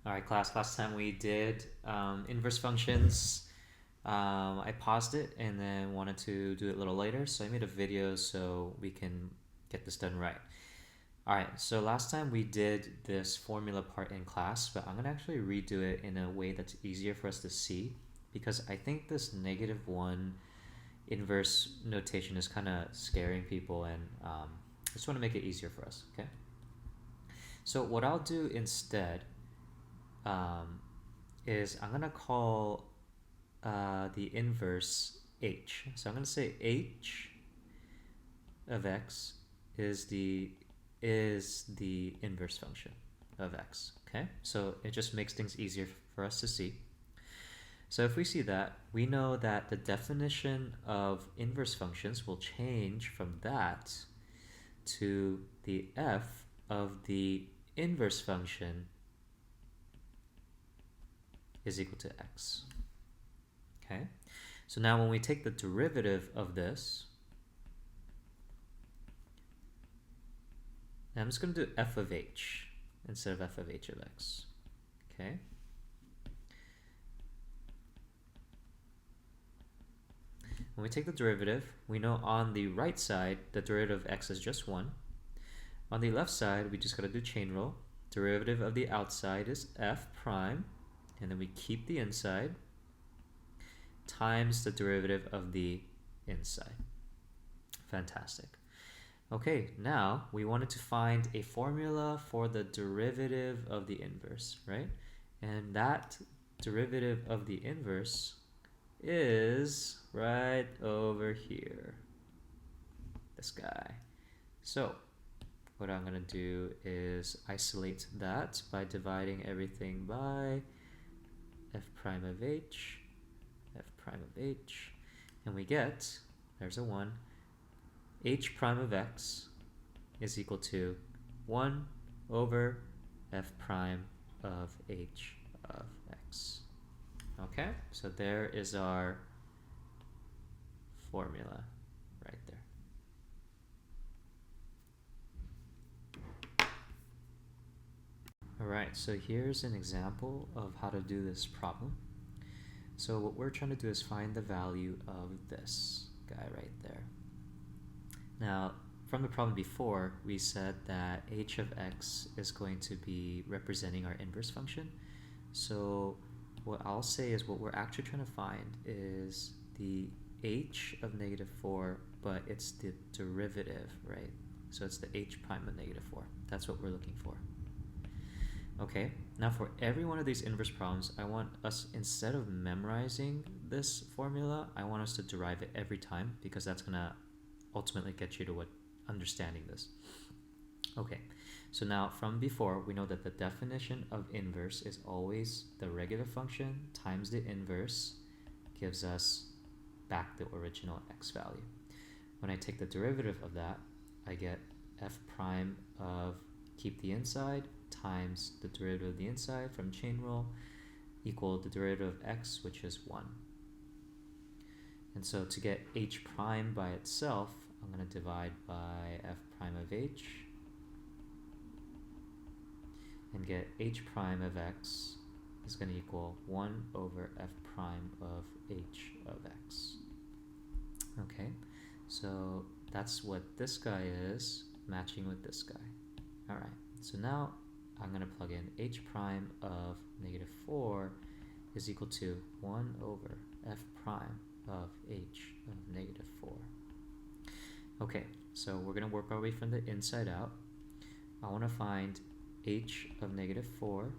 All right, class. Last time we did inverse functions. I paused it and then wanted to do it a little later, so I made a video so we can get this done right. All right, so last time we did this formula part in class, but I'm gonna actually redo it in a way that's easier for us to see because I think this -1 inverse notation is kind of scaring people, and I just want to make it easier for us. Okay. So what I'll do instead um, is I'm gonna call the inverse h. So I'm gonna say h of x is the inverse function of x. Okay, so it just makes things easier for us to see. So if we see that, we know that the definition of inverse functions will change from that to the f of the inverse function is equal to x. Okay, so now when we take the derivative of this, I'm just going to do f of h instead of f of h of x. Okay. When we take the derivative, we know on the right side, the derivative of x is just 1. On the left side, we just got to do chain rule. Derivative of the outside is f prime, and then we keep the inside, times the derivative of the inside. Fantastic. Okay, now we wanted to find a formula for the derivative of the inverse, right? And that derivative of the inverse is right over here, this guy. So what I'm going to do is isolate that by dividing everything by f prime of h, and we get, there's a 1, h prime of x is equal to 1 over f prime of h of x. Okay, so there is our formula right there. Alright, so here's an example of how to do this problem. So what we're trying to do is find the value of this guy right there. Now, from the problem before, we said that h of x is going to be representing our inverse function. So what I'll say is what we're actually trying to find is the h of -4, but it's the derivative, right? So it's the h prime of -4. That's what we're looking for. Okay, now for every one of these inverse problems, I want us, instead of memorizing this formula, I want us to derive it every time, because that's going to ultimately get you to understanding this. Okay, so now from before, we know that the definition of inverse is always the regular function times the inverse gives us back the original x value. When I take the derivative of that, I get f prime of keep the inside times the derivative of the inside from chain rule equal the derivative of x, which is 1. And so to get h prime by itself, I'm going to divide by f prime of h and get h prime of x is going to equal 1 over f prime of h of x. Okay, so that's what this guy is matching with this guy. Alright, so now I'm going to plug in h prime of -4 is equal to 1 over f prime of h of -4. Okay, so we're going to work our way from the inside out. I want to find h of -4.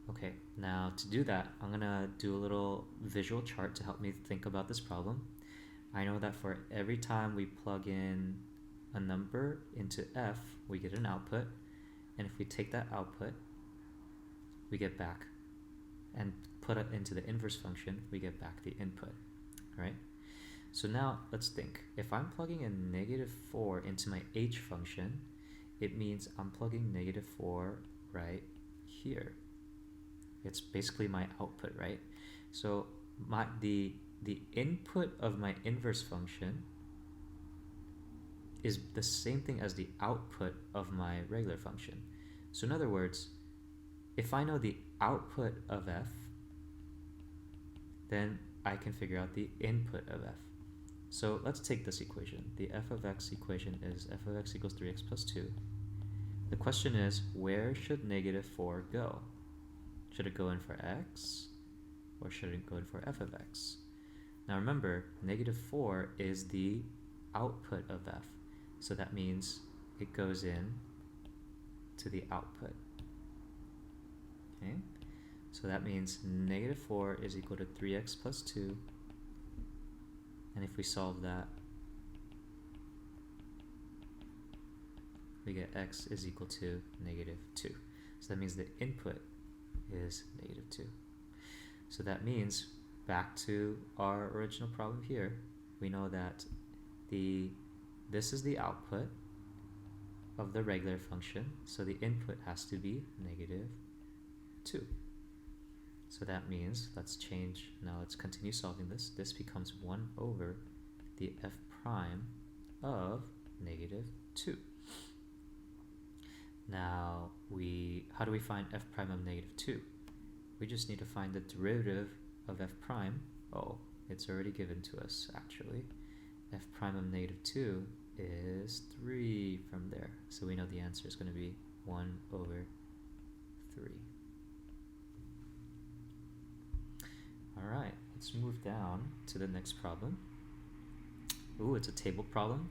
Okay, now to do that, I'm going to do a little visual chart to help me think about this problem. I know that for every time we plug in a number into f, we get an output, and if we take that output, we get back, and put it into the inverse function, we get back the input, right? So now let's think. If I'm plugging in -4 into my h function, it means I'm plugging -4 right here. It's basically my output, right? So the input of my inverse function is the same thing as the output of my regular function. So in other words, if I know the output of f, then I can figure out the input of f. So let's take this equation. The f of x equation is f of x equals 3x plus 2. The question is, where should negative 4 go? Should it go in for x, or should it go in for f of x? Now remember, negative 4 is the output of f. So that means it goes in to the output. Okay? So that means negative 4 is equal to 3x plus 2. And if we solve that, we get x is equal to negative 2. So that means the input is negative 2. So that means, back to our original problem here, we know that this is the output of the regular function, so the input has to be negative 2. So that means, let's continue solving this. This becomes 1 over the f prime of negative 2. Now, how do we find f prime of negative 2? We just need to find the derivative of f prime. Oh, it's already given to us, actually. F prime of negative 2 is 3 from there. So we know the answer is going to be 1 over 3. Alright, let's move down to the next problem. Ooh, it's a table problem.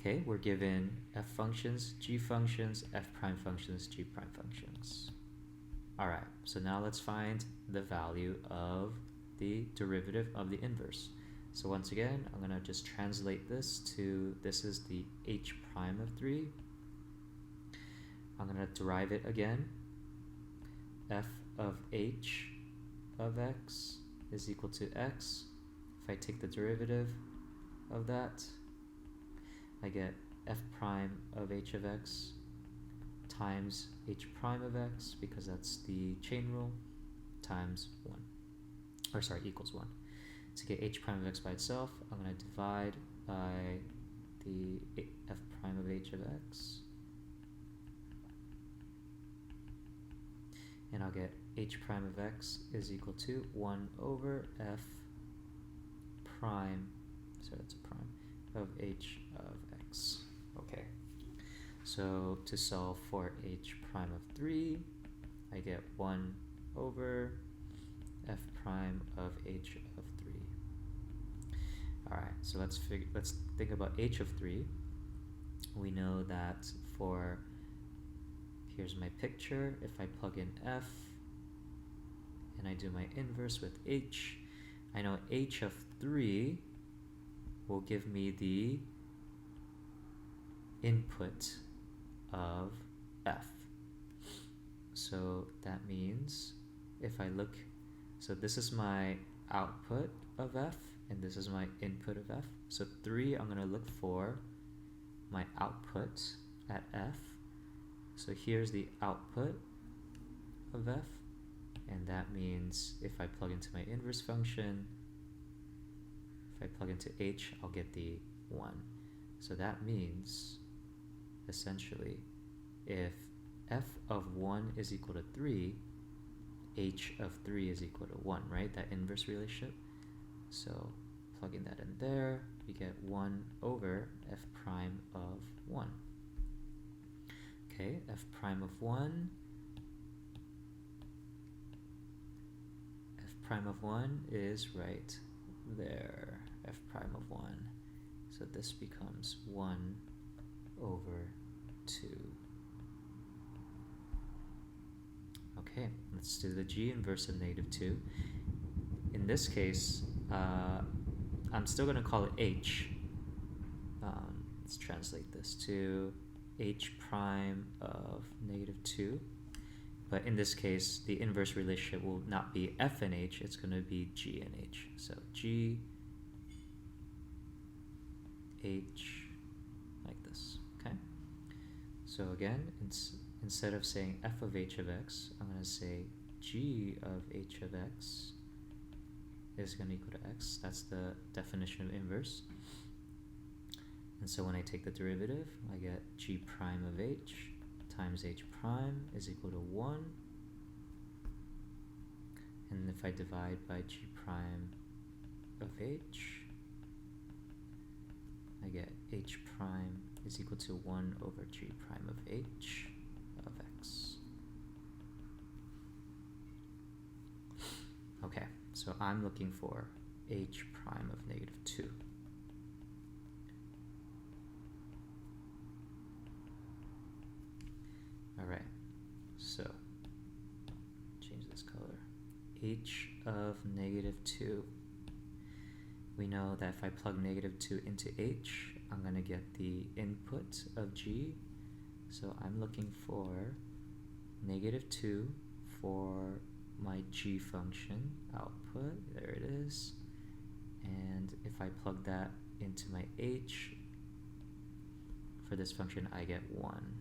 Okay, we're given f functions, g functions, f prime functions, g prime functions. Alright, so now let's find the value of the derivative of the inverse. So once again, I'm going to just translate this to, this is the h prime of 3. I'm going to derive it again. F of h of x is equal to x. If I take the derivative of that, I get f prime of h of x times h prime of x, because that's the chain rule, times 1. Or sorry, equals 1. To get h prime of x by itself, I'm going to divide by the f prime of h of x. And I'll get h prime of x is equal to 1 over f prime, so that's a prime, of h of x. Okay, so to solve for h prime of 3, I get 1 over f prime of h of 3. Alright, so let's think about h of 3. We know that for, here's my picture, if I plug in f and I do my inverse with h, I know h of 3 will give me the input of f. So that means if I look, so this is my output of f and this is my input of f. So 3, I'm going to look for my output at f. So here's the output of f, and that means if I plug into my inverse function, if I plug into h, I'll get the 1. So that means, essentially, if f of 1 is equal to 3, h of 3 is equal to 1, right? That inverse relationship. So plugging that in there, we get 1 over f prime of 1. Okay, f prime of 1. F prime of 1 is right there, f prime of 1. So this becomes 1 over 2. Okay, let's do the g inverse of negative 2. In this case, I'm still going to call it h. Let's translate this to h prime of negative 2. But in this case, the inverse relationship will not be f and h, it's going to be g and h. So g, h, like this, okay? So again, instead of saying f of h of x, I'm going to say g of h of x is going to equal to x. That's the definition of inverse. And so when I take the derivative, I get g prime of h times h prime is equal to 1. And if I divide by g prime of h, I get h prime is equal to 1 over g prime of h of x. Okay, so I'm looking for h prime of negative 2. Alright, so change this color. H of negative 2. We know that if I plug negative 2 into h, I'm going to get the input of g. So I'm looking for negative 2 for my g function output. There it is. And if I plug that into my h, for this function I get 1.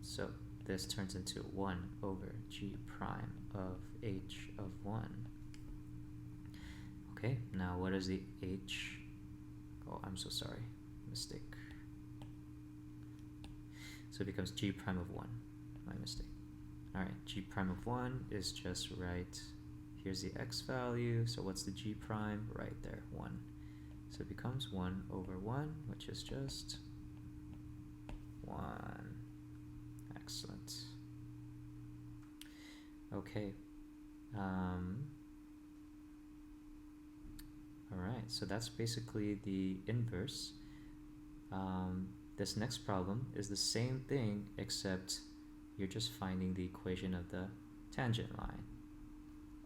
So this turns into 1 over g prime of h of 1. Okay, now what is the h? Oh, I'm so sorry, mistake. So it becomes g prime of 1, my mistake. Alright, g prime of 1 is just right. Here's the x value, so what's the g prime? Right there, 1. So it becomes 1 over 1, which is just 1. Excellent. Okay. Alright, so that's basically the inverse. This next problem is the same thing, except you're just finding the equation of the tangent line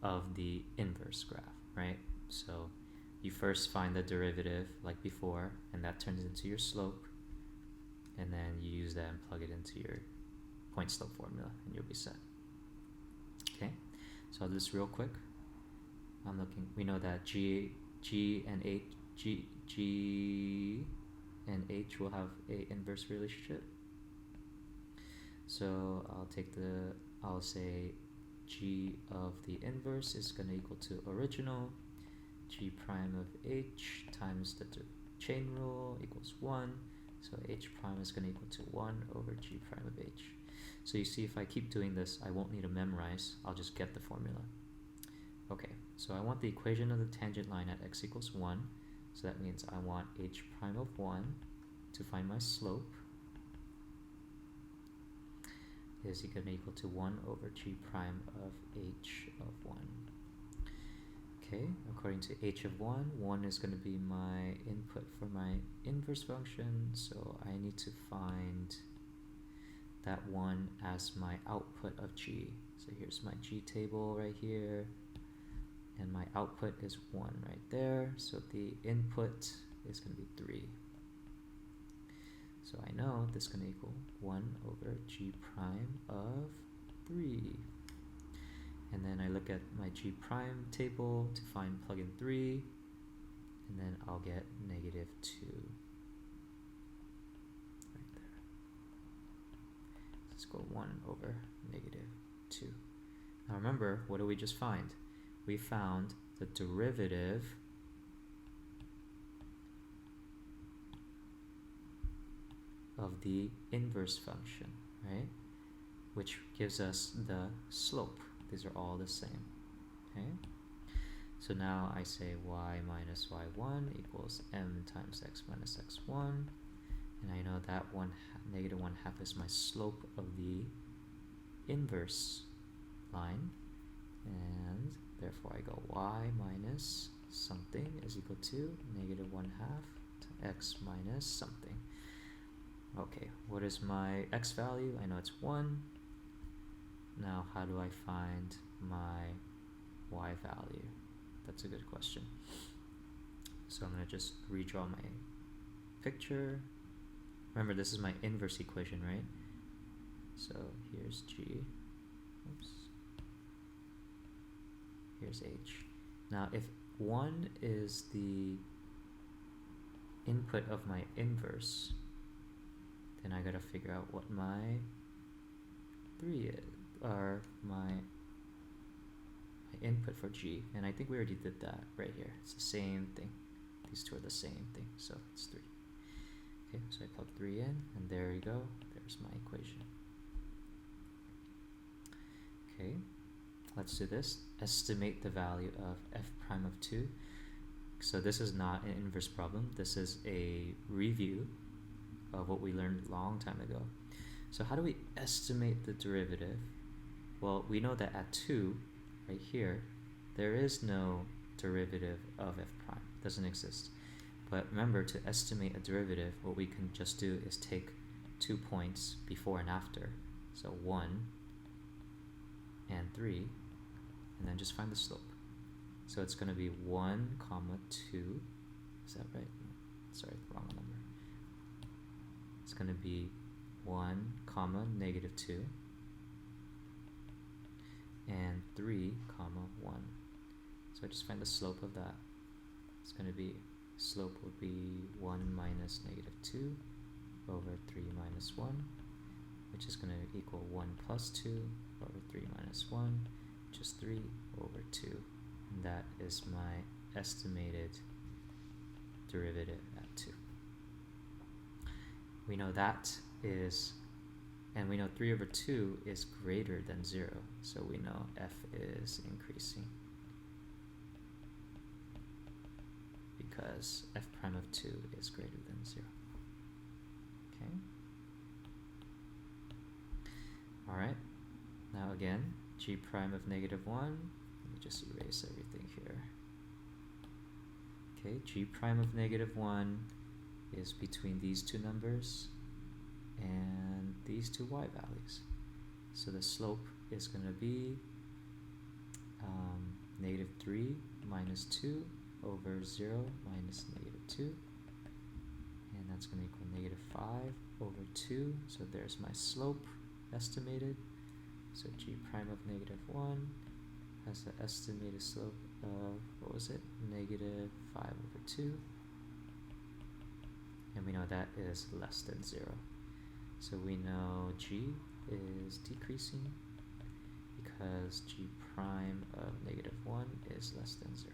of the inverse graph, right? So you first find the derivative like before, and that turns into your slope, and then you use that and plug it into your point slope formula, and you'll be set. Okay, so I'll do this real quick. I'm looking, we know that G and H will have a inverse relationship. So I'll say G of the inverse is going to equal to original G prime of H times the chain rule equals 1. So H prime is going to equal to 1 over G prime of H. So you see, if I keep doing this, I won't need to memorize. I'll just get the formula. Okay, so I want the equation of the tangent line at x equals 1. So that means I want h prime of 1 to find my slope is going to equal to 1 over g prime of h of 1. Okay, according to h of 1, 1 is going to be my input for my inverse function, so I need to find that 1 as my output of g. So here's my g table right here, and my output is 1 right there, so the input is going to be 3. So I know this is going to equal 1 over g prime of 3. And then I look at my g prime table to find plug in 3, and then I'll get negative 2 right there. Let's go 1 over negative 2. Now remember, what do we just find? We found the derivative of the inverse function, right? Which gives us the slope. These are all the same, okay? So now I say y minus y1 equals m times x minus x1, and I know that negative 1/2 is my slope of the inverse line, and therefore I go y minus something is equal to negative 1/2 to x minus something. Okay, what is my x value? I know it's 1. Now how do I find my y value? That's a good question. So I'm going to just redraw my picture. Remember, this is my inverse equation, right? So here's g. Oops. Here's h. Now if 1 is the input of my inverse, then I gotta figure out what my 3 is, or my input for g, and I think we already did that right here. It's the same thing. These two are the same thing, so it's 3. Okay, so I plug 3 in, and there you go. There's my equation. Okay, let's do this. Estimate the value of f prime of 2. So this is not an inverse problem. This is a review of what we learned a long time ago. So how do we estimate the derivative? Well, we know that at 2, right here, there is no derivative of f prime. It doesn't exist. But remember, to estimate a derivative, what we can just do is take 2 points before and after. So 1 and 3, and then just find the slope. So it's going to be 1 comma 2. Is that right? Sorry, wrong number. It's going to be 1 comma negative 2 and 3 comma 1. So I just find the slope of that. It's going to be, slope would be 1 minus negative 2 over 3 minus 1, which is going to equal 1 plus 2 over 3 minus 1, which is 3 over 2. And that is my estimated derivative at 2. We know that is, and we know 3 over 2 is greater than 0, so we know f is increasing because f prime of 2 is greater than 0. Okay. Alright, now again, g prime of negative 1, let me just erase everything here. Okay, g prime of negative 1 is between these two numbers and these two y values. So the slope is going to be negative 3 minus 2 over 0 minus negative 2. And that's going to equal negative 5 over 2. So there's my slope estimated. So g prime of negative 1 has an estimated slope of, what was it? Negative 5 over 2. And we know that is less than 0. So we know g is decreasing because g prime of negative 1 is less than 0.